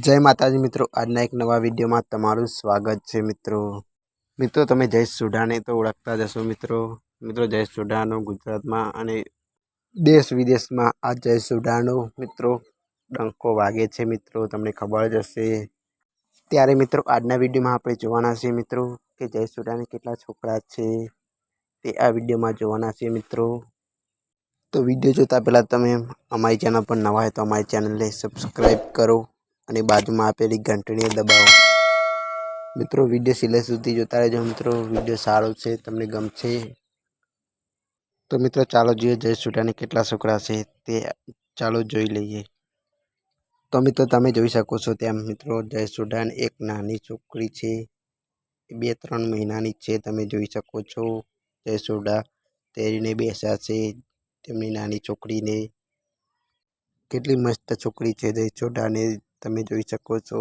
જય માતાજી મિત્રો, આજના એક નવા વિડીયોમાં તમારું સ્વાગત છે મિત્રો તમે જયેશ સોઢાને તો ઓળખતા જ હશો મિત્રો જયેશ સોઢાનો ગુજરાતમાં અને દેશ વિદેશમાં આ જયેશ સોઢાનો મિત્રો ડંકો વાગે છે તમને ખબર જ હશે। ત્યારે મિત્રો આજના વિડીયોમાં આપણે જોવાના છીએ મિત્રો કે જયેશ સોઢાને કેટલા છોકરા છે તે આ વિડીયોમાં જોવાના છે મિત્રો। તો વિડીયો જોતા પહેલાં તમે અમારી ચેનલ પર નવા હોય તો અમારી ચેનલને સબસ્ક્રાઈબ કરો અને બાજુમાં આપેલી ઘંટડીને દબાવો। મિત્રો વિડીયો છેલ્લે સુધી જોતા રહેજો મિત્રો, વિડીયો સારો છે, તમને ગમશે। તો મિત્રો ચાલો જોઈએ જયેશ સોઢાને કેટલા છોકરા છે તે ચાલો જોઈ લઈએ। તો મિત્રો તમે જોઈ શકો છો તેમ મિત્રો જયેશ સોઢાને એક નાની છોકરી છે, 2-3 મહિનાની છે, તમે જોઈ શકો છો। જયેશ સોઢા તેડીને બેસ્યા છે તેમની નાની છોકરીને। કેટલી મસ્ત છોકરી છે જયેશ સોઢાને તમે જોઈ શકો છો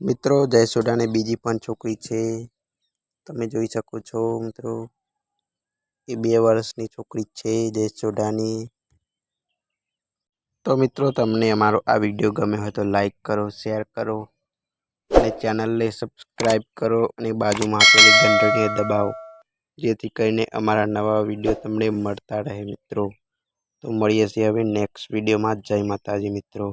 મિત્રો। જયેશ સોઢાને બીજી પણ છોકરી છે, તમે જોઈ શકો છો મિત્રો, એ 2 વર્ષની છોકરી છે જયેશ સોઢાની। તો મિત્રો તમને અમારો આ વિડીયો ગમ્યો હોય તો લાઈક કરો, શેર કરો અને ચેનલને સબસ્ક્રાઈબ કરો અને બાજુમાં આપેલી ઘંટડીને દબાવો, જેથી કરીને અમારા નવા વિડીયો તમને મળતા રહે મિત્રો। તો મળીએ છીએ હવે નેક્સ્ટ વિડીયોમાં। જય માતાજી મિત્રો।